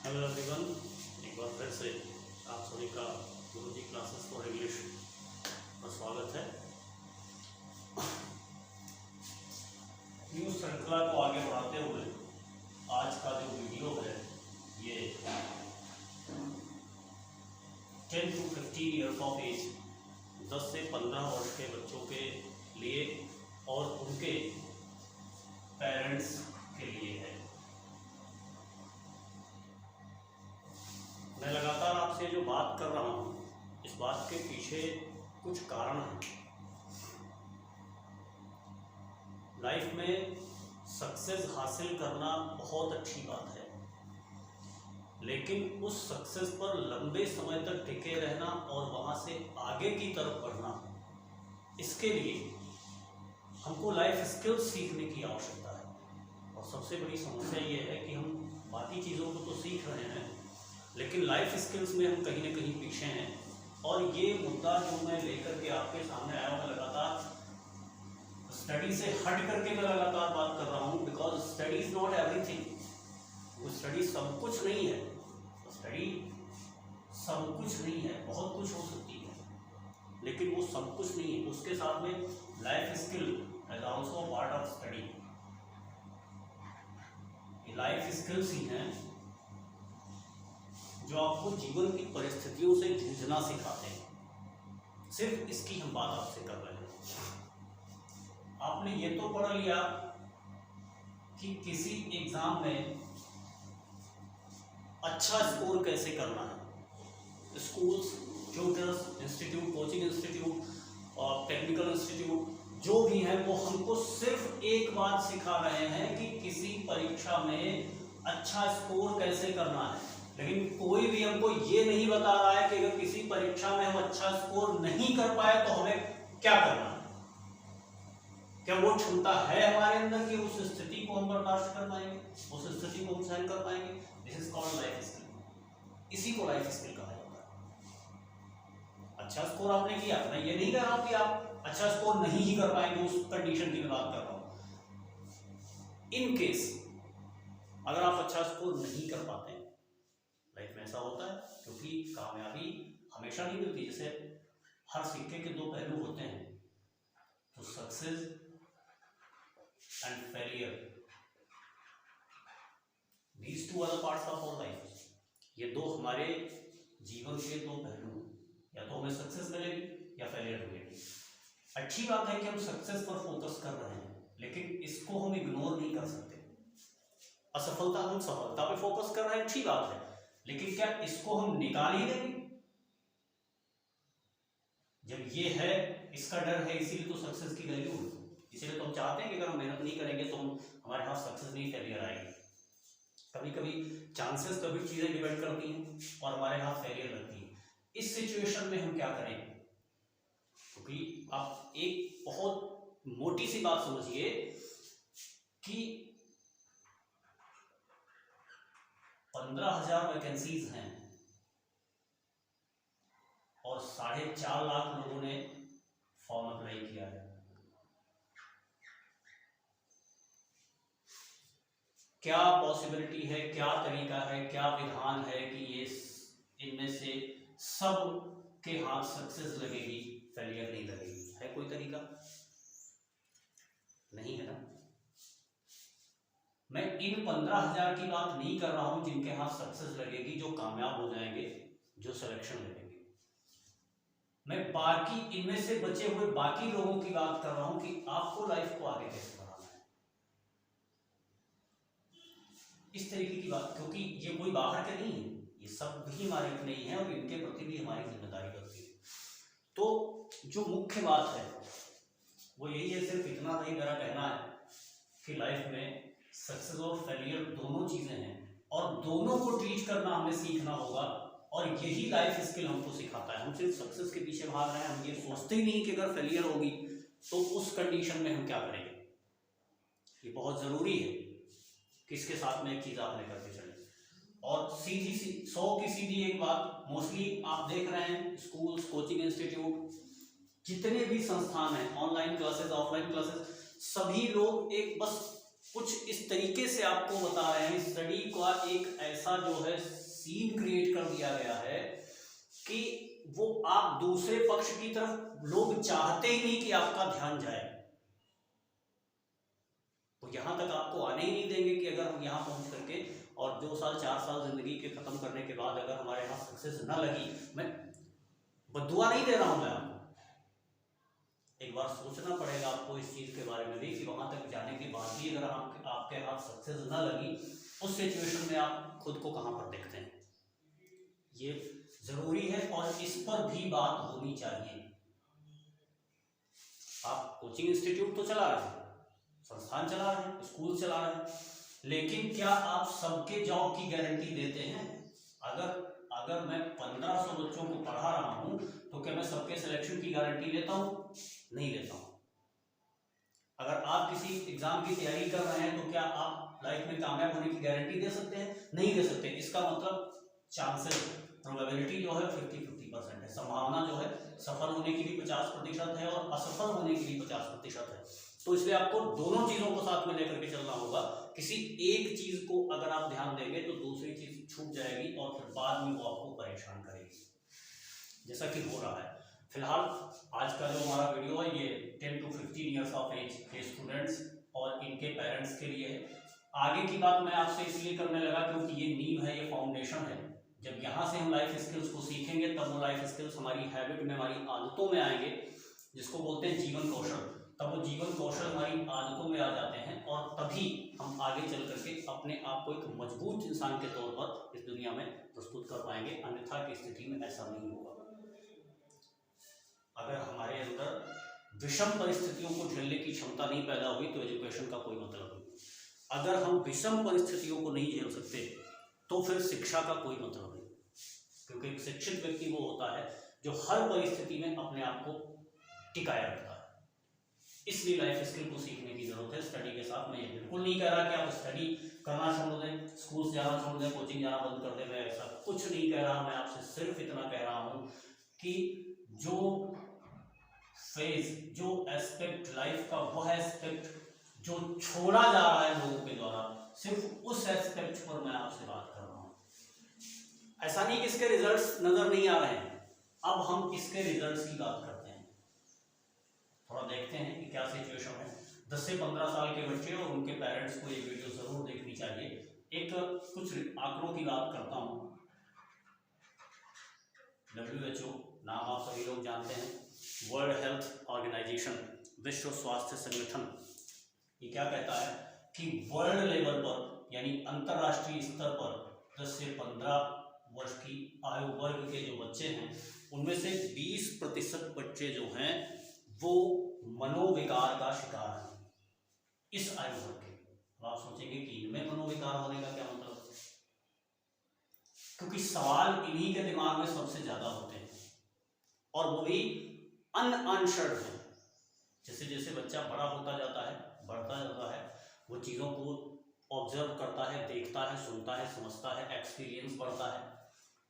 Hello everyone, एक बार फिर से आप सभी का गुरुजी क्लासेस फॉर इंग्लिश पर स्वागत है। न्यू श्रृंखला को आगे बढ़ाते हुए आज का जो वीडियो है ये 10 to 15 ईयर्स ऑफ एज 10 से 15 वर्ष के बच्चों के लिए और उनके पेरेंट्स के लिए है। मैं लगातार आपसे जो बात कर रहा हूँ इस बात के पीछे कुछ कारण हैं। लाइफ में सक्सेस हासिल करना बहुत अच्छी बात है, लेकिन उस सक्सेस पर लंबे समय तक टिके रहना और वहाँ से आगे की तरफ बढ़ना, इसके लिए हमको लाइफ स्किल्स सीखने की आवश्यकता है। और सबसे बड़ी समस्या ये है कि हम बाकी चीज़ों को तो सीख रहे हैं लेकिन लाइफ स्किल्स में हम कहीं ना कहीं पीछे हैं। और ये मुद्दा जो मैं लेकर के आपके सामने आया हूँ, लगातार स्टडी से हट करके मैं लगातार बात कर रहा हूँ, because study is not everything. वो स्टडी सब कुछ नहीं है, स्टडी सब कुछ नहीं है, बहुत कुछ हो सकती है लेकिन वो सब कुछ नहीं है। उसके साथ में life skill is also part of study. Life skills ही हैं जो आपको जीवन की परिस्थितियों से जूझना सिखाते हैं। सिर्फ इसकी हम बात आपसे कर रहे हैं। आपने ये तो पढ़ लिया कि किसी एग्जाम में अच्छा स्कोर कैसे करना है। Schools, tutors, institute, coaching institute और टेक्निकल इंस्टीट्यूट जो भी हैं वो हमको सिर्फ एक बात सिखा रहे हैं कि किसी परीक्षा में अच्छा स्कोर कैसे करना है, लेकिन कोई भी हमको ये नहीं बता रहा है कि अगर किसी परीक्षा में हम अच्छा स्कोर नहीं कर पाए तो हमें क्या करना है। क्या वो क्षमता है हमारे अंदर कि उस स्थिति को हम बर्दाश्त कर पाएंगे, उस स्थिति को हम सहन कर पाएंगे। This is called life skill. इसी को लाइफ स्किल कहा जाता है। अच्छा स्कोर आपने किया, मैं ये नहीं कह रहा हूं कि आप अच्छा स्कोर नहीं ही कर पाएंगे, उस कंडीशन की मैं बात कर रहा हूं। इन केस अगर आप अच्छा स्कोर नहीं कर पाते हैं, लाइफ में ऐसा होता है क्योंकि कामयाबी हमेशा नहीं मिलती। जैसे हर सिक्के के दो पहलू होते हैं, तो success and failure, these two are the parts of our life. ये दो हमारे जीवन के दो पहलू, या तो हमें सक्सेस मिलेगी या फेलियर मिलेगी। अच्छी बात है कि हम सक्सेस पर फोकस कर रहे हैं, लेकिन इसको हम इग्नोर नहीं कर सकते। असफलता, हम सफलता पे फोकस कर रहे हैं, अच्छी बात है, लेकिन क्या इसको हम निकाल ही देंगे? जब ये है, इसका डर है, इसीलिए तो सक्सेस की वैल्यू है। इसीलिए तो हम चाहते हैं कि अगर हम मेहनत नहीं करेंगे तो हम हमारे हाथ सक्सेस नहीं, फेलियर आएगी। कभी कभी चांसेस, कभी चीजें डिपेंड करती हैं और हमारे हाथ फेलियर लगती है। इस सिचुएशन में हम क्या करें? क्योंकि आप एक बहुत मोटी सी बात समझिए कि 15,000 वैकेंसीज हैं और 4.5 लाख लोगों ने फॉर्म अप्लाई किया है। क्या पॉसिबिलिटी है, क्या तरीका है, क्या विधान है कि ये इनमें से सब के हाथ सक्सेस लगेगी, फेलियर नहीं लगेगी? है कोई तरीका? नहीं है ना। मैं इन 15,000 की बात नहीं कर रहा हूं जिनके हाथ सक्सेस लगेगी, जो कामयाब हो जाएंगे, जो सिलेक्शन लगेंगे। मैं बाकी इनमें से बचे हुए बाकी लोगों की बात कर रहा हूं कि आपको लाइफ को आगे कैसे बढ़ाना है। इस तरीके की बात, क्योंकि ये कोई बाहर के नहीं है, ये सब भी हमारे अपने ही हैं और इनके प्रति भी हमारी जिम्मेदारी बनती है। तो जो मुख्य बात है वो यही है, सिर्फ इतना नहीं मेरा कहना है कि लाइफ में सक्सेस और फेलियर दोनों चीजें हैं और दोनों को ट्रीट करना हमें सीखना होगा। और यही लाइफ स्किल हमको सिखाता है। हम सिर्फ सक्सेस के पीछे भाग रहे हैं, हम ये सोचते ही नहीं कि अगर फेलियर होगी तो उस कंडीशन में हम क्या करेंगे। ये बहुत जरूरी है कि इसके साथ में एक चीज आपने करके चले। और सीधी सी 100 की सीधी एक बात, मोस्टली आप देख रहे हैं स्कूल्स, कोचिंग इंस्टीट्यूट, जितने भी संस्थान हैं, ऑनलाइन क्लासेस, ऑफलाइन क्लासेस, सभी लोग एक बस कुछ इस तरीके से आपको बता रहे हैं, स्टडी का एक ऐसा जो है सीन क्रिएट कर दिया गया है कि वो आप दूसरे पक्ष की तरफ लोग चाहते ही नहीं कि आपका ध्यान जाए, तो यहां तक आपको आने ही नहीं देंगे कि अगर हम यहां पहुंच करके और 2 साल 4 साल जिंदगी के खत्म करने के बाद अगर हमारे यहाँ सक्सेस ना लगी, मैं बद्दुआ नहीं दे रहा हूं मैं आपको, एक बार सोचना पड़ेगा आपको इस चीज के बारे में भी कि वहां तक जाने के बाद भी अगर आपके हाथ सक्सेस ना लगी, उस सिचुएशन में आप खुद को कहां पर देखते हैं, ये जरूरी है और इस पर भी बात होनी चाहिए। आप कोचिंग इंस्टीट्यूट तो चला रहे हैं, संस्थान चला रहे हैं, स्कूल चला रहे हैं, लेकिन क्या आप सबके जॉब की गारंटी देते हैं? अगर मैं 1500 बच्चों को पढ़ा रहा हूं तो क्या मैं सबके सिलेक्शन की गारंटी लेता हूं? नहीं लेता हूं। अगर आप किसी एग्जाम की तैयारी कर रहे हैं तो क्या आप लाइफ में कामयाब होने की गारंटी दे सकते हैं? नहीं दे सकते। इसका मतलब चांसेस, प्रोबेबिलिटी जो है 50-50% है, संभावना जो है सफल होने की भी 50% है और असफल होने की भी 50% है। तो इसलिए आपको दोनों चीजों को साथ में लेकर के चलना होगा। किसी एक चीज को अगर आप ध्यान देंगे तो दूसरी चीज छूट जाएगी और फिर बाद में वो आपको परेशान करेगी, जैसा कि हो रहा है फिलहाल। आज का जो हमारा वीडियो है ये 10 to 15 ईयर्स ऑफ एज के स्टूडेंट्स और इनके पेरेंट्स के लिए है। आगे की बात मैं आपसे इसलिए करने लगा क्योंकि ये नींव है, ये फाउंडेशन है। जब यहाँ से हम लाइफ स्किल्स को सीखेंगे तब वो लाइफ स्किल्स हमारी हैबिट में, हमारी आदतों में आएंगे, जिसको बोलते हैं जीवन कौशल। तब वो जीवन कौशल हमारी आदतों में आ जाते हैं और तभी हम आगे चल करके अपने आप को एक मजबूत इंसान के तौर पर इस दुनिया में प्रस्तुत कर पाएंगे। अन्यथा की स्थिति में ऐसा नहीं होगा। अगर हमारे अंदर विषम परिस्थितियों को झेलने की क्षमता नहीं पैदा हुई तो एजुकेशन का कोई मतलब नहीं। अगर हम विषम परिस्थितियों को नहीं झेल सकते तो फिर शिक्षा का कोई मतलब नहीं, क्योंकि एक शिक्षित व्यक्ति वो होता है जो हर परिस्थिति में अपने आप को टिकाया रखता है। इसलिए लाइफ स्किल को सीखने की जरूरत है। स्टडी के साथ मैं ये बिल्कुल नहीं कह रहा कि आप स्टडी करना छोड़ दें, स्कूल जाना छोड़ दें, कोचिंग जाना बंद कर दें, मैं ऐसा कुछ नहीं कह रहा। मैं आपसे सिर्फ इतना कह रहा हूँ कि जो फेज, जो एस्पेक्ट लाइफ का, वह एस्पेक्ट जो छोड़ा जा रहा है लोगों के द्वारा, सिर्फ उस एस्पेक्ट पर मैं आपसे बात कर रहा हूँ। ऐसा नहीं कि इसके रिजल्ट्स नजर नहीं आ रहे हैं। अब हम इसके रिजल्ट्स की बात करते हैं, थोड़ा देखते हैं कि क्या सिचुएशन है। 10 से 15 साल के बच्चे और उनके पेरेंट्स को ये वीडियो जरूर देखनी चाहिए। एक कुछ आंकड़ों की बात करता हूँ। WHO नाम आप सभी लोग जानते हैं, वर्ल्ड हेल्थ ऑर्गेनाइजेशन, विश्व स्वास्थ्य संगठन, ये क्या कहता है कि वर्ल्ड लेवल पर यानी अंतरराष्ट्रीय स्तर पर 10 से 15 वर्ष की आयु वर्ग के जो बच्चे हैं उनमें से 20% बच्चे जो हैं वो मनोविकार का शिकार हैं इस आयु वर्ग के। अब आप सोचेंगे कि इनमें मनोविकार होने का क्या मतलब, क्योंकि सवाल इन्हीं के दिमाग में सबसे ज्यादा होते हैं और वो भी अनआंसर्ड है। जैसे जैसे बच्चा बड़ा होता जाता है, बढ़ता जाता है, वो चीज़ों को ऑब्जर्व करता है, देखता है, सुनता है, समझता है, एक्सपीरियंस बढ़ता है,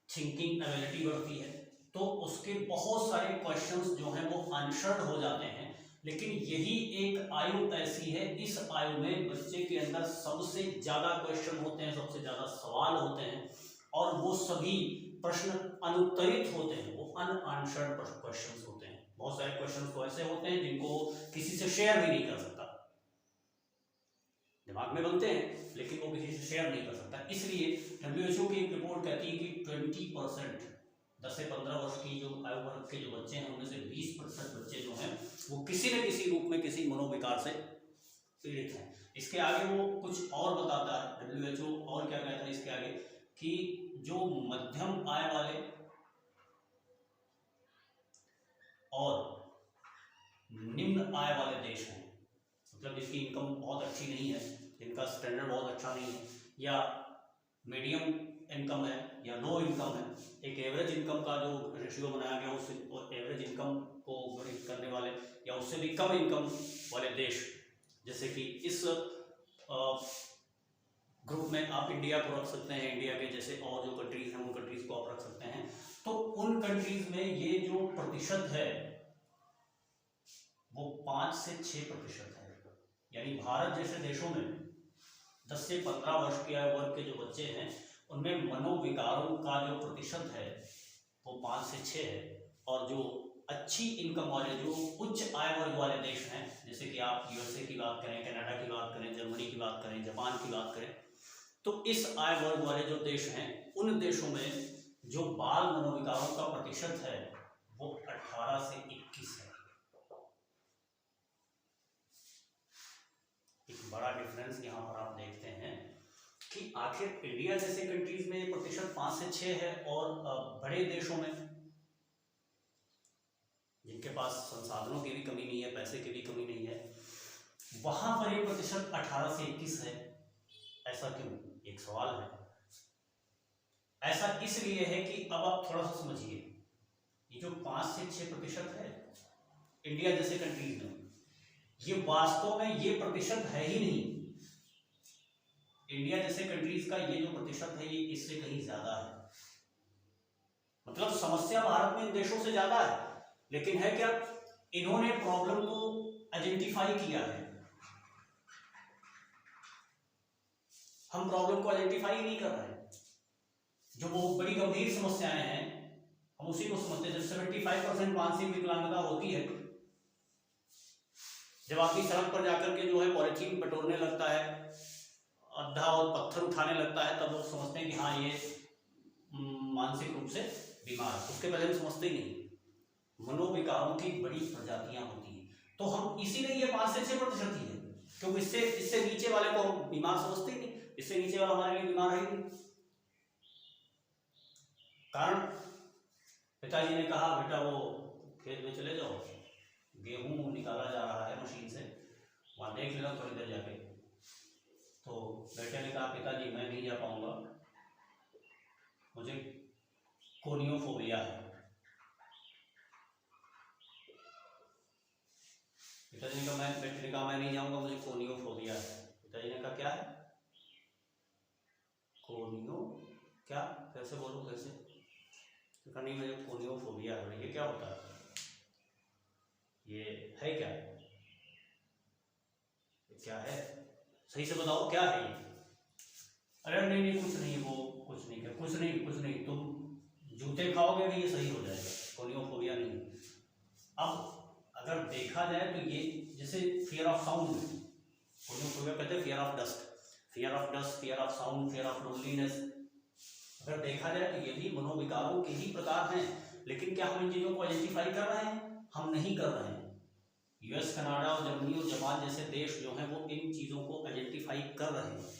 थिंकिंग एबिलिटी बढ़ती है, तो उसके बहुत सारे क्वेश्चंस जो हैं वो आंसर्ड हो जाते हैं। लेकिन यही एक आयु ऐसी है, इस आयु में बच्चे के अंदर सबसे ज़्यादा क्वेश्चन होते हैं, सबसे ज़्यादा सवाल होते हैं और वो सभी प्रश्न अनुत्तरित होते हैं, वो अनआंसर्ड क्वेश्चंस होते हैं। बहुत सारे क्वेश्चंस तो ऐसे होते हैं जिनको किसी से शेयर भी नहीं कर सकता, दिमाग में बनते हैं लेकिन वो किसी से शेयर नहीं कर सकता। इसलिए WHO की एक रिपोर्ट कहती है कि 20% 10 से 15 वर्ष की जो आयु वर्ग के जो बच्चे हैं उनमें से 20% बच्चे जो हैं वो किसी न किसी रूप में किसी मनोविकार से पीड़ित हैं। इसके आगे वो कुछ और बताता है WHO, और क्या कहता है इसके आगे कि जो मध्यम आय वाले और निम्न आय वाले देश हैं, मतलब जिसकी इनकम बहुत अच्छी नहीं है, जिनका स्टैंडर्ड बहुत अच्छा नहीं है, या मीडियम इनकम है या लो इनकम है, एक एवरेज इनकम का जो रेशियो बनाया गया उस एवरेज इनकम को गणित करने वाले या उससे भी कम इनकम वाले देश, जैसे कि इस ग्रुप में आप इंडिया को रख सकते हैं, इंडिया के जैसे और जो कंट्रीज हैं उन कंट्रीज को आप रख सकते हैं। तो उन कंट्रीज में ये जो प्रतिशत है वो 5 से 6% है, यानी भारत जैसे देशों में 10 से 15 वर्ष के आयु वर्ग के जो बच्चे हैं उनमें मनोविकारों का जो प्रतिशत है वो 5 से 6 है। और जो अच्छी इनकम वाले, जो उच्च आय वर्ग वाले देश हैं, जैसे कि आप यूएसए की बात करें, कनाडा की बात करें, जर्मनी की बात करें, जापान की बात करें, तो इस आय वर्ग वाले जो देश हैं उन देशों में जो बाल मनोविकारों का प्रतिशत है वो 18 से 21 है। एक बड़ा डिफरेंस यहाँ पर आप देखते हैं कि आखिर इंडिया जैसे कंट्रीज में ये प्रतिशत 5 से 6 है, और बड़े देशों में जिनके पास संसाधनों की भी कमी नहीं है, पैसे की भी कमी नहीं है, वहां पर ये प्रतिशत 18 से 21 है। ऐसा क्यों? एक सवाल है। ऐसा इसलिए है कि अब आप थोड़ा सा समझिए, ये जो 5 से 6% है इंडिया जैसे कंट्रीज में, ये वास्तव में ये प्रतिशत है ही नहीं। इंडिया जैसे कंट्रीज का ये जो प्रतिशत है ये इससे कहीं ज्यादा है। मतलब समस्या भारत में इन देशों से ज्यादा है, लेकिन है क्या, इन्होंने प्रॉब्लम को आइडेंटिफाई किया है। हम प्रॉब्लम को आइडेंटिफाई नहीं कर रहे हैं। जो बहुत बड़ी गंभीर समस्याएं हैं हम उसी को समझते हैं। जब 75% मानसिक विकलांगता होती है, जब आदमी सड़क पर जाकर के जो है पॉलिथीन बटोरने लगता है, अद्धा और पत्थर उठाने लगता है, तब वो समझते हैं कि हाँ ये मानसिक रूप से बीमार है। उसके पहले हम समझते ही नहीं। मनोविकारों की बड़ी प्रजातियां होती हैं, तो हम इसीलिए ये 5 से 6% ही है, क्योंकि इससे नीचे वाले को हम बीमार समझते ही नहीं। इससे नीचे वाला हमारे लिए बीमार है ही नहीं। कारण पिताजी ने कहा बेटा वो खेत में चले जाओ, गेहूं निकाला जा रहा है मशीन से, वहां देख लेना थोड़ी देर जाके। तो बेटे ने कहा पिताजी मैं नहीं जा पाऊंगा, मुझे कोनियोफोबिया है। पिताजी ने कहा बेटे ने कहा मैं नहीं जाऊंगा, मुझे कोनियोफोबिया है। पिताजी ने कहा क्या है? कोनियो क्या? कैसे बोलूं, कैसे? कहा नहीं मुझे कोनियोफोबिया है। ये क्या होता है? ये है क्या? क्या है? सही से बताओ क्या है ये? अरे नहीं कुछ नहीं, वो कुछ नहीं, कुछ नहीं, तुम जूते खाओगे भी ये सही हो जाएगा, कोनियोफोबिया नहीं। अब अगर देखा जाए तो ये जैसे फियर ऑफ साउंड, कोनियोफोबिया कहते हैं fear of dust, fear of sound, fear of loneliness. अगर देखा जाए तो ये भी मनोविकारों के ही प्रकार हैं, लेकिन क्या हम इन चीजों को आइडेंटिफाई कर रहे हैं? हम नहीं कर रहे हैं। यूएस, कनाडा और जर्मनी और जापान जैसे देश जो हैं वो इन चीजों को आइडेंटिफाई कर रहे हैं,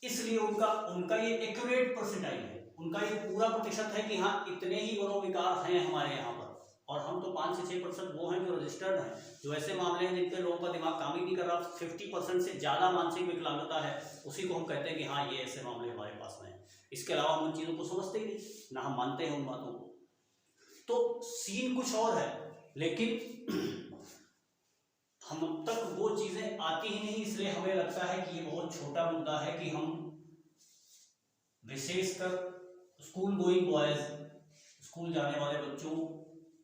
इसलिए उनका ये एक्यूरेट परसेंटाइल है, उनका ये पूरा प्रतिशत है कि हाँ इतने ही मनोविकार हैं हमारे यहाँ पर। और हम तो 5 से 6% वो हैं जो रजिस्टर्ड हैं, जो ऐसे मामले हैं जिनके लोगों का दिमाग काम ही नहीं कर रहा। 50% से ज्यादा मानसिक विकलांगता है, उसी को हम कहते हैं कि हाँ ये ऐसे मामले हमारे पास में हैं। इसके अलावा हम उन चीजों को समझते ही नहीं, ना हम मानते हैं उन बातों को। तो सीन कुछ और है, लेकिन हम तक वो चीजें आती ही नहीं, इसलिए हमें लगता है कि ये बहुत छोटा मुद्दा है कि हम विशेषकर स्कूल गोइंग बॉयज, स्कूल जाने वाले बच्चों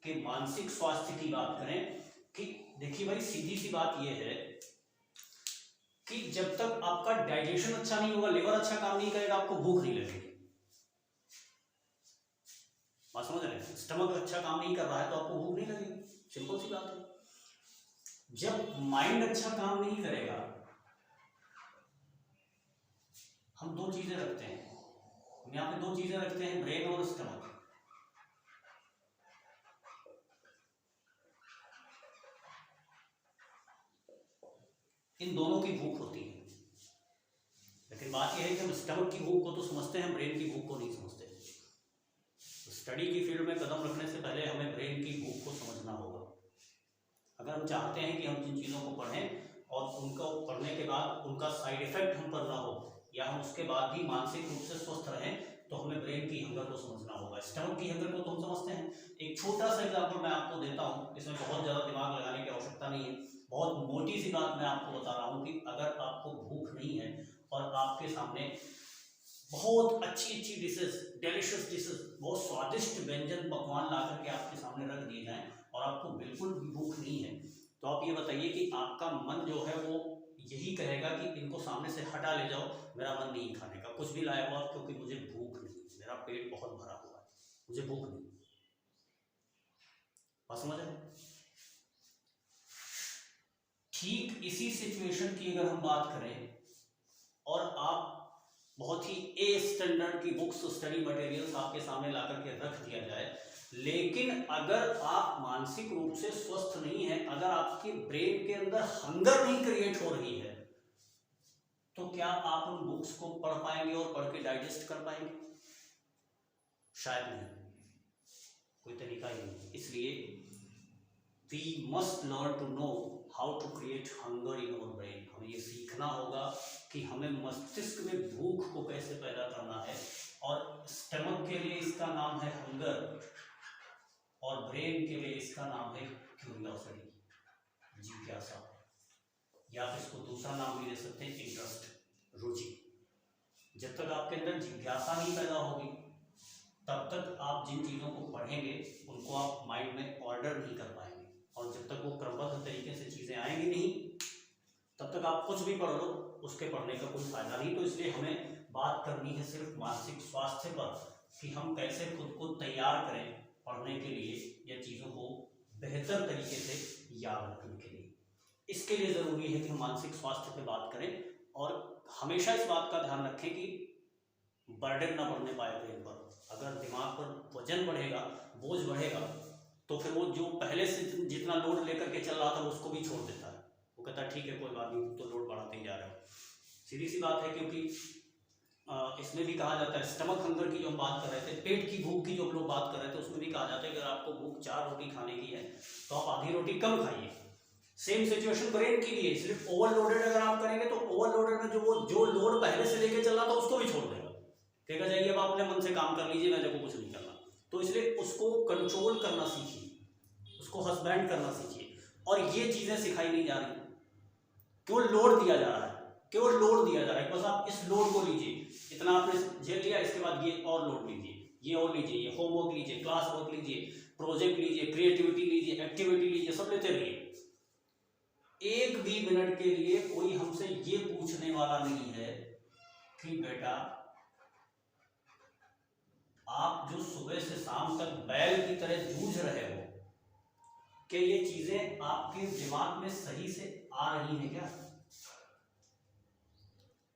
के मानसिक स्वास्थ्य की बात करें। कि देखिए भाई सीधी सी बात ये है कि जब तक आपका डाइजेशन अच्छा नहीं होगा, लिवर अच्छा काम नहीं करेगा, आपको भूख नहीं लगेगी। बात समझ रहे हैं? स्टमक अच्छा काम नहीं कर रहा है तो आपको भूख नहीं लगेगी, सिंपल सी बात है। जब माइंड अच्छा काम नहीं करेगा, हम दो चीजें रखते हैं, हम यहाँ पे दो चीजें रखते हैं, ब्रेन और स्टमक। इन दोनों की भूख होती है, लेकिन बात यह है कि हम स्टमक की भूख को तो समझते हैं, ब्रेन की भूख को नहीं समझते। स्टडी की फील्ड में कदम रखने से पहले हमें ब्रेन की भूख को समझना होगा। अगर हम चाहते हैं कि हम जिन चीज़ों को पढ़ें और उनको पढ़ने के बाद उनका साइड इफेक्ट हम पर ना हो, या हम उसके बाद भी मानसिक रूप से स्वस्थ रहें, तो हमें ब्रेन की हंगर को समझना होगा। स्टमक की हंगर को तो हम समझते हैं। एक छोटा सा एग्जाम्पल मैं आपको देता हूँ, इसमें बहुत ज़्यादा दिमाग लगाने की आवश्यकता नहीं है, बहुत मोटी सी बात मैं आपको बता रहा हूँ कि अगर आपको भूख नहीं है और आपके सामने बहुत अच्छी अच्छी डिशेस, डेलिशियस डिशेस, बहुत स्वादिष्ट व्यंजन पकवान ला करके आपके सामने रख दिए जाएं और आपको बिल्कुल भी भूख नहीं है, तो आप ये बताइए कि आपका मन जो है वो यही कहेगा कि इनको सामने से हटा ले जाओ, मेरा मन नहीं खाने का, कुछ भी लाया हुआ क्योंकि मुझे भूख नहीं, मेरा पेट बहुत भरा हुआ है, मुझे भूख नहीं। बात समझ रहे? ठीक इसी सिचुएशन की अगर हम बात करें और आप बहुत ही ए स्टैंडर्ड की बुक्स, स्टडी मटेरियल्स आपके सामने ला करके रख दिया जाए, लेकिन अगर आप मानसिक रूप से स्वस्थ नहीं है, अगर आपके ब्रेन के अंदर हंगर नहीं क्रिएट हो रही है, तो क्या आप उन बुक्स को पढ़ पाएंगे और पढ़ के डाइजेस्ट कर पाएंगे? शायद नहीं, कोई तरीका ही नहीं। इसलिए we must learn to know how to create hunger in our brain। हमें ये सीखना होगा कि हमें मस्तिष्क में भूख को कैसे पैदा करना है, और स्टमक के लिए इसका नाम है हंगर, और ब्रेन के लिए इसका नाम है क्यूरियोसिटी, जिज्ञासा, या फिर इसको दूसरा नाम भी दे सकते हैं इंटरेस्ट, रुचि। जब तक आपके अंदर जिज्ञासा नहीं पैदा होगी, तब तक आप जिन चीज़ों को पढ़ेंगे उनको आप माइंड में ऑर्डर नहीं कर पाएंगे, और जब तक वो क्रमबद्ध तरीके से चीज़ें आएंगी नहीं, तब तक आप कुछ भी पढ़ लो, उसके पढ़ने का कोई फायदा नहीं। तो इसलिए हमें बात करनी है सिर्फ मानसिक स्वास्थ्य पर, कि हम कैसे खुद को तैयार करें पढ़ने के लिए या चीज़ों को बेहतर तरीके से याद रखने के लिए। इसके लिए ज़रूरी है कि हम मानसिक स्वास्थ्य पर बात करें, और हमेशा इस बात का ध्यान रखें कि बर्डन ना पड़ने पाए ब्रेन पर। अगर दिमाग पर वजन बढ़ेगा, बोझ बढ़ेगा, तो फिर वो जो पहले से जितना लोड लेकर के चल रहा था उसको भी छोड़ देता है। वो कहता है ठीक है कोई बात नहीं, तो लोड बढ़ाते ही जा रहे हो। सीधी सी बात है, क्योंकि इसमें भी कहा जाता है, स्टमक हंगर की जो हम बात कर रहे थे, पेट की भूख की जो हम लोग बात कर रहे थे, उसमें भी कहा जाता है कि अगर आपको भूख 4 रोटी खाने की है तो आप आधी रोटी कम खाइए। सेम सिचुएशन ब्रेन की भी है, सिर्फ ओवरलोडेड अगर आप करेंगे तो ओवरलोडेड में जो लोड पहले से लेके चल रहा था उसको भी छोड़ देगा, कहेगा जाइए अब आप अपने मन से काम कर लीजिए, मेरे को कुछ नहीं करना। तो इसलिए उसको कंट्रोल करना सीखिए, उसको हस्बैंड करना सीखिए, और ये चीजें सिखाई नहीं जा रही, केवल लोड दिया जा रहा है, केवल लोड दिया जा रहा है, बस आप इस लोड को लीजिए, इतना आपने झेल लिया, इसके बाद ये और लोड लीजिए, ये और लीजिए, ये होमवर्क लीजिए, क्लास वर्क लीजिए, प्रोजेक्ट लीजिए, क्रिएटिविटी लीजिए, एक्टिविटी लीजिए, सब लेते रहिए। एक भी मिनट के लिए कोई हमसे ये पूछने वाला नहीं है कि बेटा आप जो सुबह से शाम तक बैल की तरह जूझ रहे हो, क्या ये चीजें आपके दिमाग में सही से आ रही हैं क्या?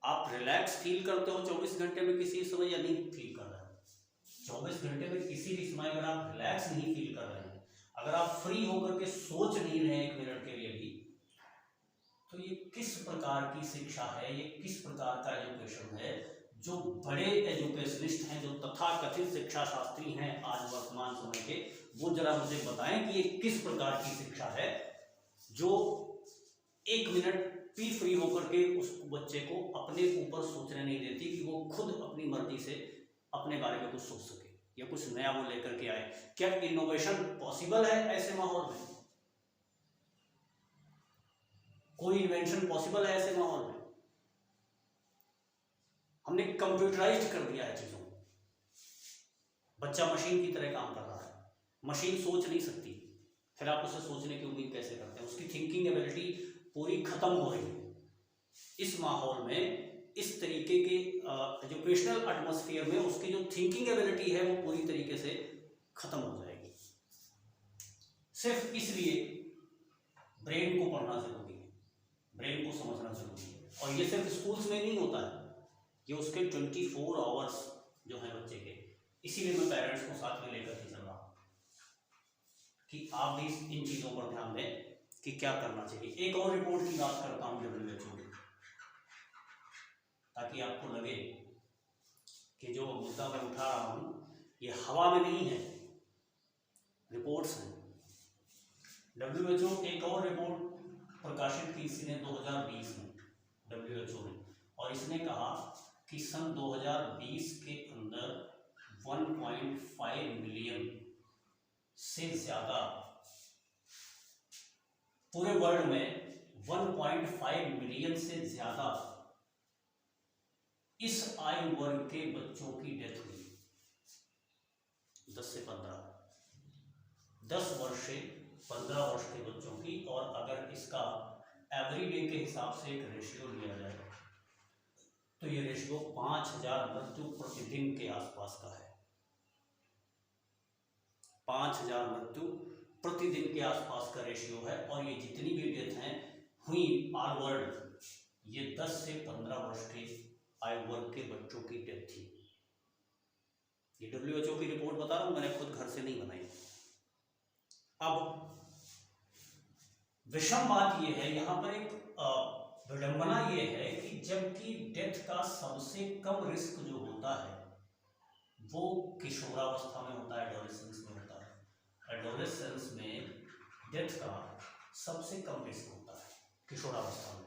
आप रिलैक्स फील करते हो 24 घंटे में किसी समय या नहीं फील कर रहे हो? 24 घंटे में किसी भी समय अगर आप रिलैक्स नहीं फील कर रहे हैं, अगर आप फ्री होकर के सोच नहीं रहे एक मिनट के लिए भी, तो ये किस प्रकार की शिक्षा है, ये किस प्रकार का एजुकेशन है? जो बड़े एजुकेशनिस्ट हैं, जो तथाकथित शिक्षा शास्त्री हैं आज वर्तमान समय के, वो जरा मुझे बताएं कि ये किस प्रकार की शिक्षा है जो एक मिनट भी फ्री होकर के उस बच्चे को अपने ऊपर सोचने नहीं देती कि वो खुद अपनी मर्जी से अपने बारे में कुछ सोच सके या कुछ नया वो लेकर के आए। क्या इनोवेशन पॉसिबल है ऐसे माहौल में? कोई इन्वेंशन पॉसिबल है ऐसे माहौल में? हमने कंप्यूटराइज्ड कर दिया है चीजों को, बच्चा मशीन की तरह काम कर रहा है, मशीन सोच नहीं सकती, फिर आप उसे सोचने की उम्मीद कैसे करते हैं? उसकी थिंकिंग एबिलिटी पूरी खत्म हो रही है। इस माहौल में, इस तरीके के एजुकेशनल एटमॉस्फेयर में उसकी जो थिंकिंग एबिलिटी है वो पूरी तरीके से खत्म हो जाएगी। सिर्फ इसलिए ब्रेन को पढ़ना जरूरी है, ब्रेन को समझना जरूरी है, और ये सिर्फ स्कूल्स में नहीं होता है, ये उसके 24 आवर्स जो है बच्चे के। इसीलिए मैं पेरेंट्स को साथ में लेकर के चल रहा हूँ कि आप भी इन चीज़ों पर ध्यान दें कि क्या करना चाहिए। एक और रिपोर्ट की बात करता हूँ WHO की, ताकि आपको लगे कि जो मुद्दा मैं उठा रहा हूँ ये हवा में नहीं है, रिपोर्ट्स हैं। WHO एक और रिपोर्ट प्रकाशित की इसने 2020 में WHO ने, और इसने कहा कि सन 2020 के अंदर 1.5 मिलियन से ज्यादा, पूरे वर्ल्ड में 1.5 मिलियन से ज्यादा इस आयु वर्ग के बच्चों की डेथ हुई। 10 से 15, 10 वर्ष से 15 वर्ष के बच्चों की, और अगर इसका एवरीडे के हिसाब से एक रेशियो लिया जाए तो ये रेशियो 5000 मृत्यु प्रतिदिन के आसपास का है। 5000 मृत्यु प्रतिदिन के आसपास का रेशियो है। और ये जितनी भी डेथ हैं हुई ऑल वर्ल्ड, ये 10 से 15 वर्ष के आयु वर्ग के बच्चों की डेथ थी। ये WHO की रिपोर्ट बता रहा हूं, मैंने खुद घर से नहीं बनाई। अब विषम बात ये है, यहाँ पर एक विडंबना ये है कि जबकि डेथ का सबसे कम रिस्क जो होता है वो किशोरावस्था में होता है, एडोलेसेंस में होता है। एडोलेसेंस में डेथ का सबसे कम रिस्क होता है किशोरावस्था में,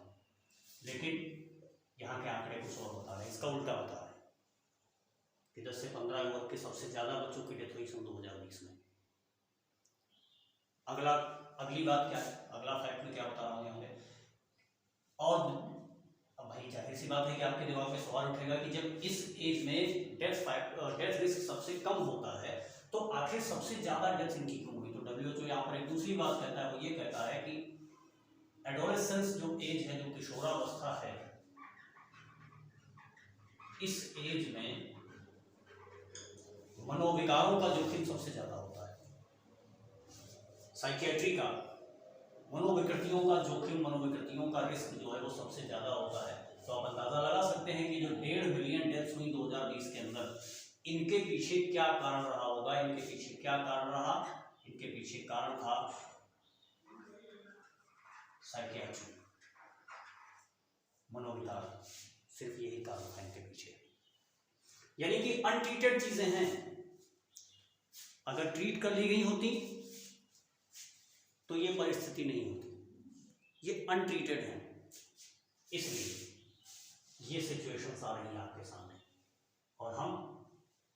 लेकिन यहाँ के आंकड़े कुछ और बता रहे हैं, इसका उल्टा बता रहे हैं कि 10 से 15 वर्ष के सबसे ज़्यादा बच्चों की डेथ हुई सन 2020 में। अगली बात क्या है, अगला फैक्ट में क्या बता रहा हूँ यहाँ पे। और अब भाई जाहिर सी बात है कि आपके दिमाग में सवाल उठेगा कि जब इस एज में डेथ रिस्क सबसे कम होता है तो आखिर सबसे ज़्यादा डेथ इनकी क्यों हुई। तो WHO यहाँ पर एक दूसरी बात कहता है, वो ये कहता है कि एडोलेसेंस जो एज है, जो किशोरावस्था है, इस एज में मनोविकारों का जोखिम सबसे ज्यादा होता है। साइकियाट्री का, मनोविकृतियों का जोखिम, मनोविकृतियों का रिस्क जो है वो सबसे ज्यादा होता है। तो आप अंदाजा लगा सकते हैं कि जो 1.5 मिलियन डेथ्स हुई 2020 के अंदर, इनके पीछे क्या कारण रहा होगा। इनके पीछे क्या कारण रहा, इनके पीछे कारण था साइकियाट्री, मनोविकार, सिर्फ यही कारण था इनके पीछे। यानी कि अनट्रीटेड चीजें हैं, अगर ट्रीट कर ली गई होती तो ये परिस्थिति नहीं होती। ये अनट्रीटेड है, इसलिए ये सिचुएशंस आ रही हैं आपके सामने, और हम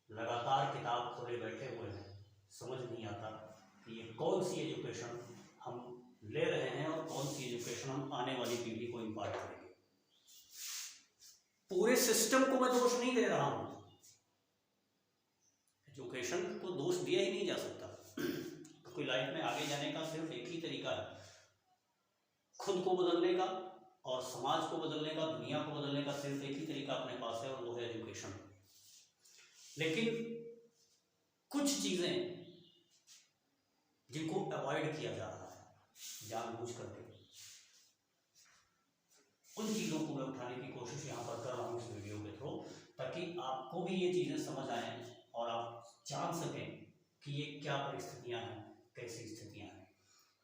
लगातार किताब खोले बैठे हुए हैं। समझ नहीं आता कि ये कौन सी एजुकेशन हम ले रहे हैं और कौन सी एजुकेशन हम आने वाली पीढ़ी को इम्पार्ट करेंगे। पूरे सिस्टम को मैं दोष नहीं दे रहा हूं, एजुकेशन को दोष दिया ही नहीं जा सकता। कोई लाइफ में आगे जाने का सिर्फ एक ही तरीका है, खुद को बदलने का और समाज को बदलने का, दुनिया को बदलने का सिर्फ एक ही तरीका अपने पास है, और वो है एजुकेशन। लेकिन कुछ चीजें जिनको अवॉइड किया जा रहा है जानबूझ करके, उन चीजों को मैं उठाने की कोशिश यहाँ पर कर रहा हूँ इस वीडियो के थ्रू, ताकि आपको भी ये चीजें समझ आए और आप जान सकें कि ये क्या परिस्थितियां हैं, कैसी स्थितियां हैं।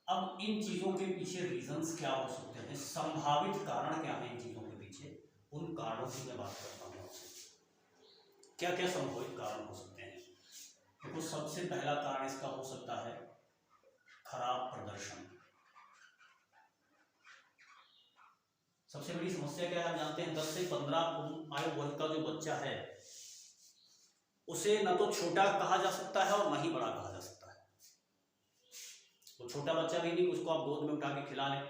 अब इन चीजों के पीछे रीजंस क्या हो सकते हैं, संभावित कारण क्या है इन चीजों के पीछे, उन कारणों की मैं बात करता हूँ आपसे। क्या क्या संभावित कारण हो सकते हैं। देखो, सबसे पहला कारण इसका हो सकता है खराब प्रदर्शन। सबसे बड़ी समस्या क्या है, आप जानते हैं 10 से 15 आयु वर्ग का जो बच्चा है उसे न तो छोटा कहा जा सकता है और न ही बड़ा कहा जा सकता है। वो छोटा बच्चा भी नहीं, उसको आप गोद में उठा के खिला लें,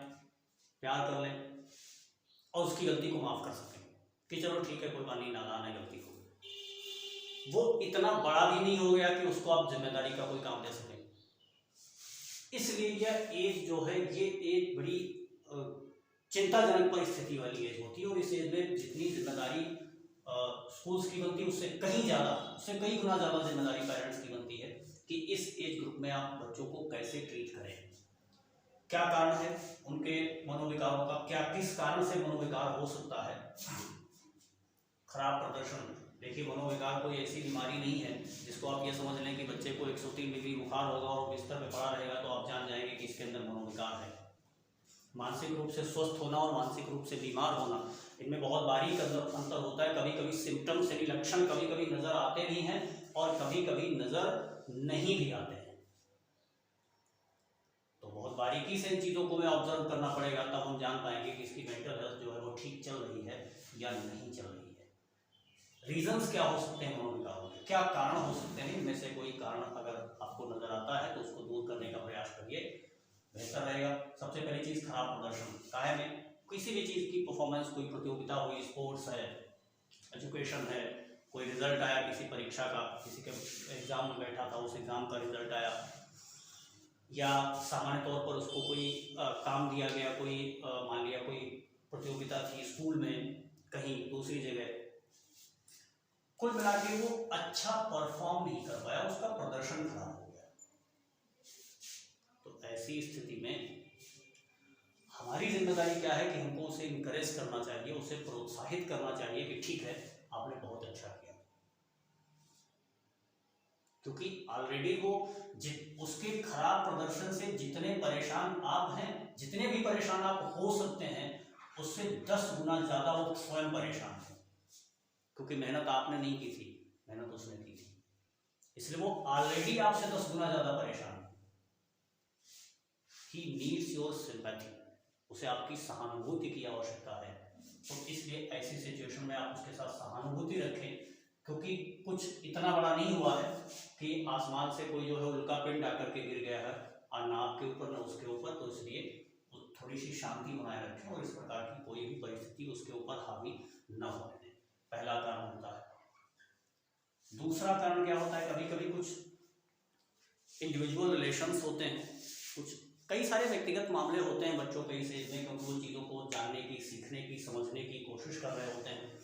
प्यार कर लें और उसकी गलती को माफ कर सकें कि चलो ठीक है, कोई बात नहीं, नादान है, गलती हो गई। वो इतना बड़ा भी नहीं हो गया कि उसको आप जिम्मेदारी का कोई काम दे सकें। इसलिए यह एज जो है, ये एक बड़ी चिंताजनक परिस्थिति वाली एज होती है, और इस एज में जितनी जिम्मेदारी स्कूल्स की बनती है उससे कहीं ज़्यादा, उससे कई गुना ज़्यादा जिम्मेदारी पेरेंट्स की बनती है कि इस एज ग्रुप में आप बच्चों को कैसे ट्रीट करें। क्या कारण है उनके मनोविकारों का, क्या किस कारण से मनोविकार हो सकता है। खराब प्रदर्शन, देखिए मनोविकार कोई ऐसी बीमारी नहीं है जिसको आप ये समझ लें कि बच्चे को 103 डिग्री बुखार होगा और बिस्तर पे पड़ा रहेगा तो आप जान जाएंगे कि इसके अंदर मनोविकार है। मानसिक रूप से स्वस्थ होना और मानसिक रूप से बीमार होना, इनमें बहुत बारीक अंतर होता है। कभी कभी सिम्टम्स यानी लक्षण कभी कभी नजर आते भी हैं और कभी कभी नजर नहीं भी आते हैं। तो बहुत बारीकी से इन चीज़ों को हमें ऑब्जर्व करना पड़ेगा, तब हम जान पाएंगे कि इसकी मेंटल हेल्थ जो है वो ठीक चल रही है या नहीं चल रही है। रीजंस क्या हो सकते हैं मनोविकारों के, क्या कारण हो सकते हैं, इनमें से कोई कारण अगर आपको नजर आता है तो उसको दूर करने का प्रयास करिए, बेहतर रहेगा। सबसे पहली चीज खराब प्रदर्शन। काहे में किसी भी चीज की परफॉर्मेंस, कोई प्रतियोगिता हुई, स्पोर्ट्स है, एजुकेशन है, कोई रिजल्ट आया किसी परीक्षा का, किसी के एग्जाम में बैठा था उस एग्जाम का रिजल्ट आया, या सामान्य तौर पर उसको कोई काम दिया गया, कोई मान लिया कोई प्रतियोगिता थी स्कूल में, कहीं दूसरी जगह, कुल मिला के वो अच्छा परफॉर्म नहीं कर पाया, उसका प्रदर्शन खराब हो गया। तो ऐसी स्थिति में हमारी जिम्मेदारी क्या है कि हमको उसे इनकरेज करना चाहिए, उसे प्रोत्साहित करना चाहिए कि ठीक है, आपने बहुत अच्छा किया। क्योंकि ऑलरेडी वो उसके खराब प्रदर्शन से जितने परेशान आप हैं, जितने भी परेशान आप हो सकते हैं, उससे 10 गुना ज्यादा वो स्वयं परेशान है। क्योंकि मेहनत आपने नहीं की थी, मेहनत उसने की थी, इसलिए वो ऑलरेडी आपसे 10 गुना ज्यादा परेशान है। He needs your sympathy, उसे आपकी सहानुभूति की आवश्यकता है। तो इसलिए ऐसी सिचुएशन में आप उसके साथ सहानुभूति रखें, क्योंकि कुछ इतना बड़ा नहीं हुआ है कि आसमान से कोई जो है उल्का पिंड आकर के गिर गया है, और ना आपके ऊपर ना उसके ऊपर। तो इसलिए थोड़ी सी शांति बनाए रखें और इस प्रकार की कोई भी परिस्थिति उसके ऊपर हावी न होने दें। पहला कारण होता है। दूसरा कारण क्या होता है, कभी कभी कुछ इंडिविजुअल रिलेशंस होते हैं, कुछ कई सारे व्यक्तिगत मामले होते हैं बच्चों के इस एज में, क्योंकि वो चीज़ों को जानने की, सीखने की, समझने की कोशिश कर रहे होते हैं।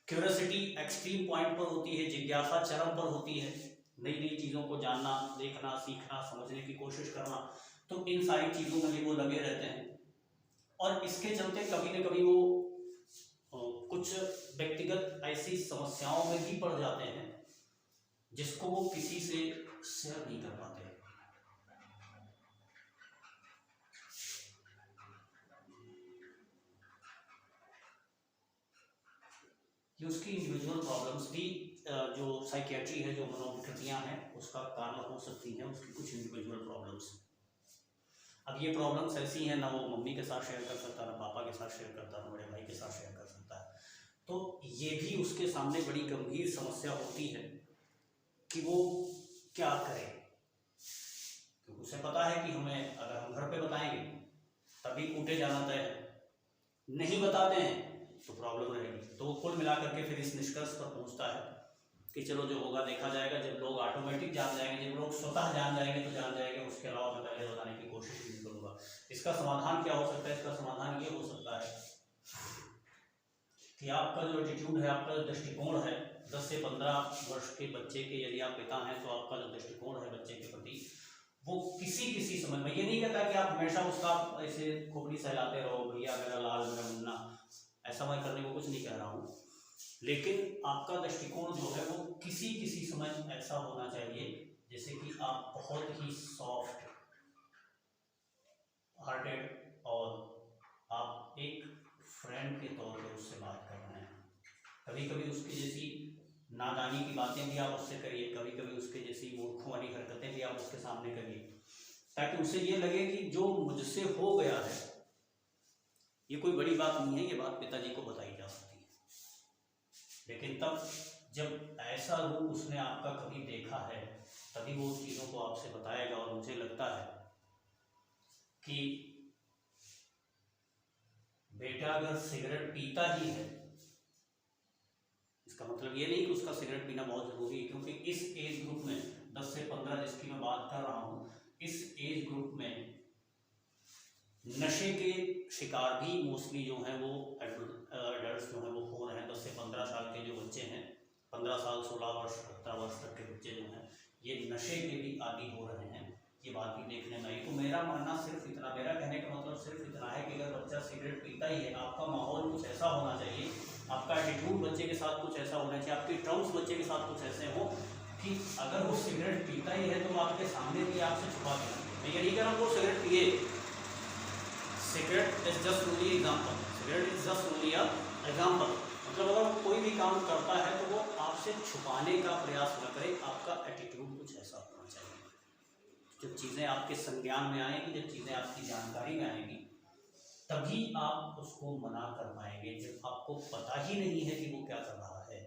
क्यूरियोसिटी एक्सट्रीम पॉइंट पर होती है, जिज्ञासा चरम पर होती है, नई नई चीज़ों को जानना, देखना, सीखना, समझने की कोशिश करना। तो इन सारी चीज़ों में भी वो लगे रहते हैं, और इसके चलते कभी न कभी वो कुछ व्यक्तिगत ऐसी समस्याओं में भी पड़ जाते हैं जिसको वो किसी से शेयर नहीं कर पाते। ये उसकी इंडिविजुअल प्रॉब्लम्स भी, जो साइकियाट्री है, जो मनोविकृतियाँ हैं, उसका कारण हो सकती हैं, उसकी कुछ इंडिविजुअल प्रॉब्लम्स। अब ये प्रॉब्लम्स ऐसी हैं, ना वो मम्मी के साथ शेयर कर सकता, ना पापा के साथ शेयर करता, ना बड़े भाई के साथ शेयर कर सकता है। तो ये भी उसके सामने बड़ी गंभीर समस्या होती है कि वो क्या करे, क्योंकि उसे पता है कि हमें, अगर हम घर पे बताएंगे तभी कूटे जाना तय है, नहीं बताते हैं तो प्रॉब्लम रहेगी। तो वो कुल मिलाकर के फिर इस निष्कर्ष पर पहुंचता है कि चलो जो होगा देखा जाएगा। जब लोग ऑटोमेटिक जान जाएंगे, जब लोग स्वतः जान जाएंगे तो जान जाएंगे, उसके अलावा मैं पहले बताने की कोशिश नहीं करूँगा। इसका समाधान क्या हो सकता है? इसका समाधान ये हो सकता है कि आपका जो एटीट्यूड है, आपका जो दृष्टिकोण है, 10 से 15 वर्ष के बच्चे के यदि आप पिता हैं, तो आपका जो दृष्टिकोण है बच्चे के प्रति, वो किसी समय में, ये नहीं कहता कि आप हमेशा उसका ऐसे खोपड़ी सहलाते रहो, भैया मेरा लाल, मेरा मुन्ना, ऐसा मैं करने को कुछ नहीं कह रहा हूँ, लेकिन आपका दृष्टिकोण जो है वो किसी समय ऐसा होना चाहिए जैसे कि आप बहुत ही सॉफ्ट हार्टेड और आप एक फ्रेंड के तौर पर उससे बात कर रहे हैं। कभी कभी उसकी जैसी नादानी की बातें भी आप उससे करिए, कभी कभी उसके जैसी मूर्खों वाली हरकतें भी आप उसके सामने करिए, ताकि उसे ये लगे कि जो मुझसे हो गया है ये कोई बड़ी बात नहीं है, ये बात पिताजी को बताई जा सकती है। लेकिन तब जब ऐसा रूप उसने आपका कभी देखा है, तभी वो उस चीज़ों को आपसे बताएगा। और मुझे लगता है कि बेटा अगर सिगरेट पीता ही है, इसका मतलब ये नहीं कि उसका सिगरेट पीना बहुत ज़रूरी है, क्योंकि इस एज ग्रुप में 10 से 15 जिसकी मैं बात कर रहा हूँ, इस एज ग्रुप में नशे के शिकार भी मोस्टली जो हैं वो एडल्ट्स जो हैं वो हो रहे हैं। 10 से 15 साल के जो बच्चे हैं, 15 साल 16 वर्ष 17 वर्ष तक के बच्चे जो हैं, ये नशे के भी आदी हो रहे हैं। ये बात भी देखने में आई। तो मेरा मानना सिर्फ इतना, मेरा कहने का मतलब सिर्फ इतना है कि अगर बच्चा सिगरेट पीता ही है, आपका माहौल कुछ ऐसा होना चाहिए, आपका एटीट्यूड बच्चे के साथ कुछ ऐसा होना चाहिए, आपके टर्म्स बच्चे के साथ कुछ ऐसे हो कि अगर वो सिगरेट पीता ही है तो वो आपके सामने भी आपसे छुपा के, मैं ये नहीं कह रहा हूँ वो सिगरेट पिए, cigarette is just only example, cigarette is just only a example. मतलब अगर वो कोई भी काम करता है तो वो आपसे छुपाने का प्रयास न करे, आपका एटीट्यूड कुछ ऐसा होना चाहिए। जब चीज़ें आपके संज्ञान में आएंगी, जब चीज़ें आपकी जानकारी में आएंगी, तभी आप उसको मना कर पाएंगे। जब आपको पता ही नहीं है कि वो क्या कर रहा है,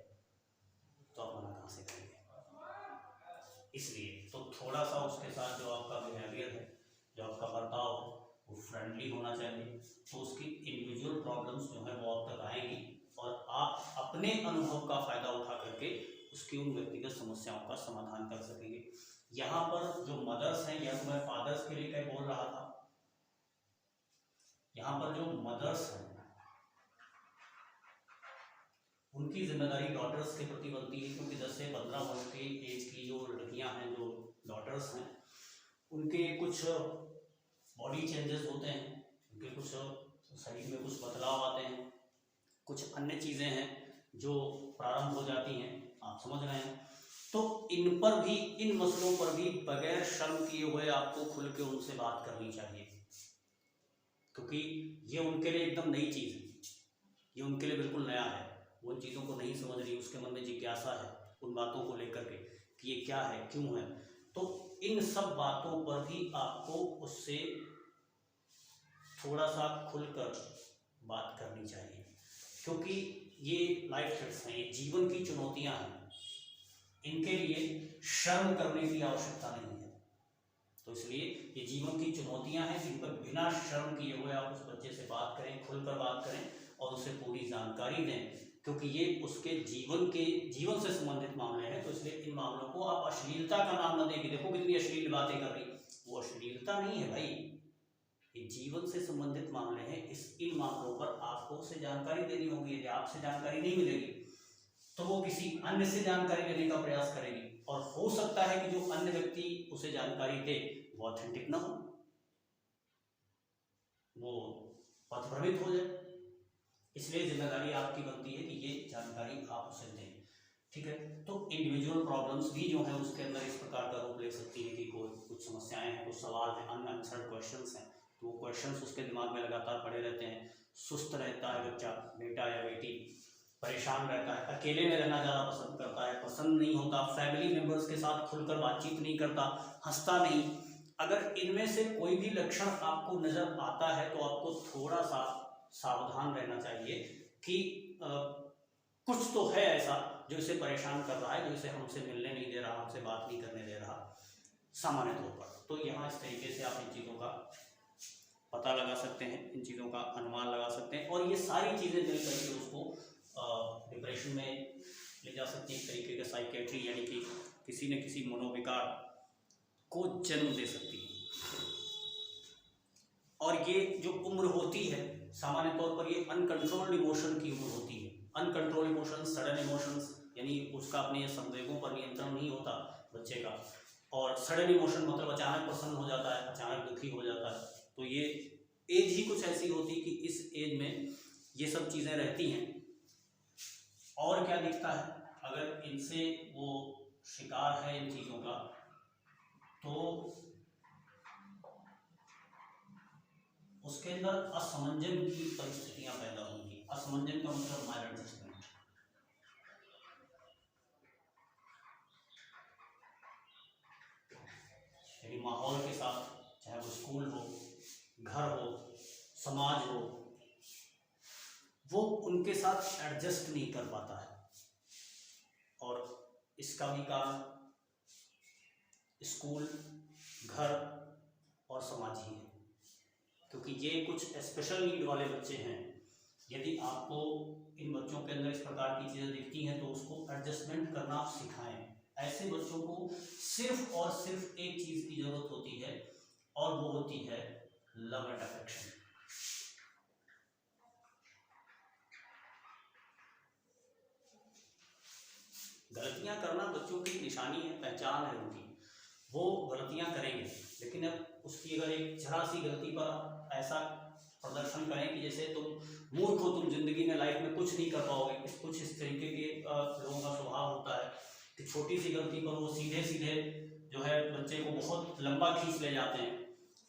तो आप मना कहाँ से करेंगे? इसलिए तो थोड़ा सा उसके साथ जो आपका बिहेवियर है, जो आपका बर्ताव है, वो फ्रेंडली होना चाहिए। तो उसकी इंडिविजुअल प्रॉब्लम्स जो है वो आप तक आएंगी, और आप अपने अनुभव का फ़ायदा उठा करके उसकी उन व्यक्तिगत समस्याओं का समाधान कर सकेंगे। यहाँ पर जो मदर्स हैं, या तो मैं फादर्स के लिए क्या बोल रहा था, यहाँ पर जो मदर्स हैं उनकी जिम्मेदारी डॉटर्स के प्रति बनती है, क्योंकि 10 से 15 वर्ष के एज की जो लड़कियां हैं, जो डॉटर्स हैं, उनके कुछ बॉडी चेंजेस होते हैं, उनके कुछ शरीर में कुछ बदलाव आते हैं, कुछ अन्य चीज़ें हैं जो प्रारंभ हो जाती हैं, आप समझ रहे हैं। तो इन पर भी, इन मसलों पर भी बगैर शर्म किए हुए आपको खुल के उनसे बात करनी चाहिए, क्योंकि ये उनके लिए एकदम नई चीज़ है, ये उनके लिए बिल्कुल नया है, वो उन चीज़ों को नहीं समझ रही, उसके मन में जिज्ञासा है उन बातों को लेकर के कि ये क्या है, क्यों है। तो इन सब बातों पर भी आपको उससे थोड़ा सा खुलकर बात करनी चाहिए, क्योंकि ये लाइफ थ्रेट्स हैं, ये जीवन की चुनौतियां हैं, इनके लिए शर्म करने की आवश्यकता नहीं है। तो इसलिए ये जीवन की चुनौतियां हैं जिन पर बिना शर्म किए हुए आप उस बच्चे से बात करें, खुलकर बात करें और उसे पूरी जानकारी दें, क्योंकि ये उसके जीवन से संबंधित मामले हैं। तो इसलिए इन मामलों को आप अश्लीलता का नाम न दें कि देखो कितनी अश्लील बातें कर रही, वो अश्लीलता नहीं है भाई, ये जीवन से संबंधित मामले हैं। इन मामलों पर आपको उसे जानकारी देनी होगी। यदि आपसे जानकारी नहीं मिलेगी तो वो किसी अन्य से जानकारी लेने का प्रयास करेगी, और हो सकता है कि जो अन्य व्यक्ति उसे जानकारी दे वो ऑथेंटिक ना हो, वो पथभ्रमित हो जाए। इसलिए जिम्मेदारी आपकी बनती है कि ये जानकारी आप उसे दें, ठीक है। तो इंडिविजुअल प्रॉब्लम्स भी जो है उसके अंदर इस प्रकार का रूप ले सकती है कि कोई कुछ समस्याएं हैं, कुछ सवाल हैं, अनआंसर्ड क्वेश्चंस हैं, तो वो क्वेश्चंस उसके दिमाग में लगातार पड़े रहते हैं, सुस्त रहता है बच्चा, बेटा या बेटी परेशान रहता है, अकेले में रहना ज़्यादा पसंद करता है, पसंद नहीं होता, फैमिली मेम्बर्स के साथ खुलकर बातचीत नहीं करता, हंसता नहीं। अगर इनमें से कोई भी लक्षण आपको नज़र आता है तो आपको थोड़ा सा सावधान रहना चाहिए कि कुछ तो है ऐसा जो इसे परेशान कर रहा है, जो इसे हमसे मिलने नहीं दे रहा, हमसे बात नहीं करने दे रहा सामान्य तौर पर। तो यहाँ इस तरीके से आप इन चीज़ों का पता लगा सकते हैं, इन चीज़ों का अनुमान लगा सकते हैं, और ये सारी चीज़ें मिल करके उसको डिप्रेशन में ले जा सकती है, एक तरीके का साइकेट्री, यानी कि किसी न किसी मनोविकार को जन्म दे सकती है। और ये जो उम्र होती है सामान्य तौर पर ये अनकंट्रोल्ड इमोशन की उम्र होती है। अनकंट्रोल्ड इमोशंस, सडन इमोशंस, यानी उसका अपने संवेगों पर नियंत्रण नहीं होता बच्चे का, और सडन इमोशन मतलब अचानक प्रसन्न हो जाता है, अचानक दुखी हो जाता है। तो ये एज ही कुछ ऐसी होती है कि इस एज में ये सब चीज़ें रहती हैं। और क्या दिखता है, अगर इनसे वो शिकार है इन चीज़ों का, तो उसके अंदर असमंजन की परिस्थितियां पैदा होंगी। असमंजन का मतलब माइल एडजस्टमेंट, यानी माहौल के साथ, चाहे वो स्कूल हो, घर हो, समाज हो, वो उनके साथ एडजस्ट नहीं कर पाता है। और इसका भी कारण स्कूल, घर और समाज ही है, क्योंकि ये कुछ स्पेशल नीड वाले बच्चे हैं। यदि आपको इन बच्चों के अंदर इस प्रकार की चीज़ें दिखती हैं तो उसको एडजस्टमेंट करना आप सिखाएं। ऐसे बच्चों को सिर्फ और सिर्फ एक चीज़ की ज़रूरत होती है, और वो होती है लव एंड अफेक्शन। गलतियां करना बच्चों की निशानी है, पहचान है उनकी, वो गलतियां करेंगे, लेकिन अब उसकी अगर एक जरा सी गलती पर ऐसा प्रदर्शन करें कि जैसे तुम मूर्ख हो, तुम जिंदगी में लाइफ में कुछ नहीं कर पाओगे, कुछ इस तरीके के लोगों का स्वभाव होता है कि छोटी सी गलती पर वो सीधे सीधे जो है बच्चे को बहुत लंबा खींच ले जाते हैं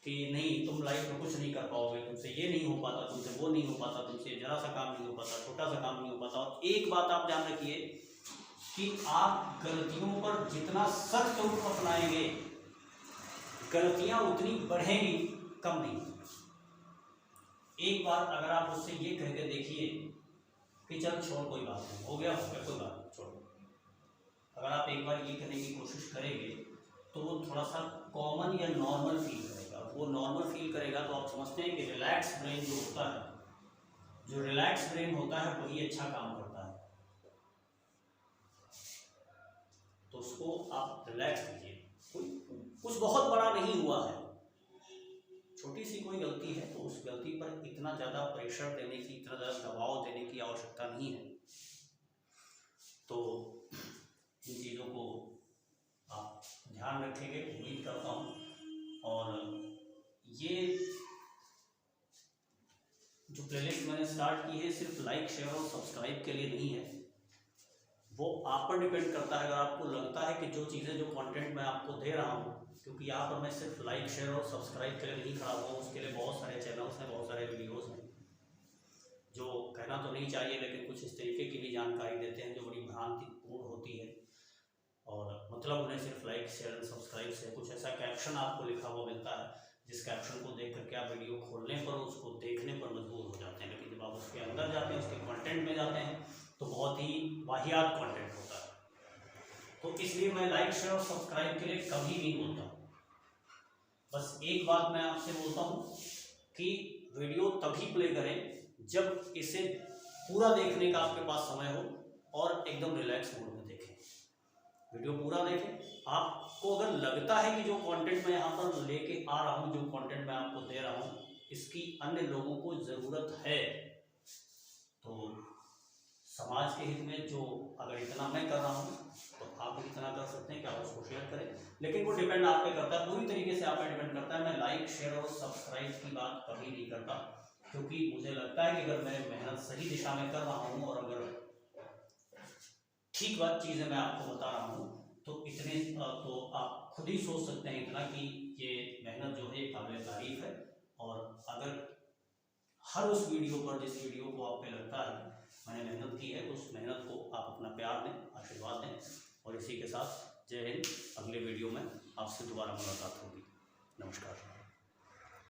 कि नहीं तुम लाइफ में कुछ नहीं कर पाओगे, तुमसे ये नहीं हो पाता, तुमसे वो नहीं हो पाता, तुमसे जरा सा काम नहीं हो पाता, छोटा सा काम नहीं हो पाता। और एक बात आप ध्यान रखिए कि आप गलतियों पर जितना सख्त रुख अपनाएंगे, गलतियां उतनी बढ़ेंगी, कम नहीं। एक बार अगर आप उससे ये कह के देखिए कि चल छोड़, कोई बात नहीं, हो गया कोई बात नहीं, छोड़ो। अगर आप एक बार ये करने की कोशिश करेंगे तो वो थोड़ा सा कॉमन या नॉर्मल फील करेगा। वो नॉर्मल फील करेगा तो आप समझते हैं कि रिलैक्स ब्रेन जो होता है, जो रिलैक्स ब्रेन होता है वही अच्छा काम करता है। तो उसको आप रिलैक्स कीजिए, कुछ बहुत बड़ा नहीं हुआ है, छोटी सी कोई गलती है तो उस गलती पर इतना ज़्यादा प्रेशर देने की, इतना ज़्यादा दबाव देने की आवश्यकता नहीं है। तो इन चीज़ों को आप ध्यान रखेंगे, उम्मीद करता हूँ। और ये जो प्लेलिस्ट मैंने स्टार्ट की है सिर्फ लाइक, शेयर और सब्सक्राइब के लिए नहीं है, वो आप पर डिपेंड करता है। अगर आपको लगता है कि जो चीज़ें, जो कंटेंट मैं आपको दे रहा हूँ, क्योंकि यहाँ पर मैं सिर्फ लाइक, शेयर और सब्सक्राइब के लिए नहीं खड़ा हुआ हूँ, उसके लिए बहुत सारे चैनल्स हैं, बहुत सारे वीडियोस हैं जो कहना तो नहीं चाहिए लेकिन कुछ इस तरीके की भी जानकारी देते हैं जो बड़ी भ्रांतिपूर्ण होती है। और मतलब उन्हें सिर्फ लाइक, शेयर और सब्सक्राइब से कुछ ऐसा कैप्शन आपको लिखा हुआ मिलता है जिस कैप्शन को देख करके आप वीडियो खोलने पर, उसको देखने पर मजबूर हो जाते हैं, लेकिन जब आप उसके अंदर जाते हैं, उसके कंटेंट में जाते हैं तो बहुत ही वाहियात कंटेंट होता है। तो इसलिए मैं लाइक, शेयर और सब्सक्राइब के लिए कभी नहीं बोलता। बस एक बात मैं आपसे बोलता हूँ कि वीडियो तभी प्ले करें जब इसे पूरा देखने का आपके पास समय हो और एकदम रिलैक्स मूड में देखें। वीडियो पूरा देखें। आपको अगर लगता है कि जो कंटेंट मैं यहाँ पर लेके आ रहा हूँ, जो कंटेंट मैं आपको दे रहा हूँ, इसकी अन्य लोगों को ज़रूरत है, तो समाज के हित में जो अगर इतना मैं कर रहा हूँ तो आप भी इतना कर सकते हैं कि आप उसको शेयर करें। लेकिन वो डिपेंड आप पे करता है, पूरी तरीके से आप पे डिपेंड करता है। मैं लाइक, शेयर और सब्सक्राइब की बात कभी नहीं करता, क्योंकि मुझे लगता है कि अगर मैं मेहनत सही दिशा में कर रहा हूँ और अगर ठीक बात चीज़ें मैं आपको बता रहा हूँ तो इतने तो आप खुद ही सोच सकते हैं इतना कि ये मेहनत जो है काबिल तारीफ है। और अगर हर उस वीडियो पर, जिस वीडियो को आप पे लगता है मैंने मेहनत की है, तो उस मेहनत को आप अपना प्यार दें, आशीर्वाद दें। और इसी के साथ जय हिंद। अगले वीडियो में आपसे दोबारा मुलाकात होगी। नमस्कार।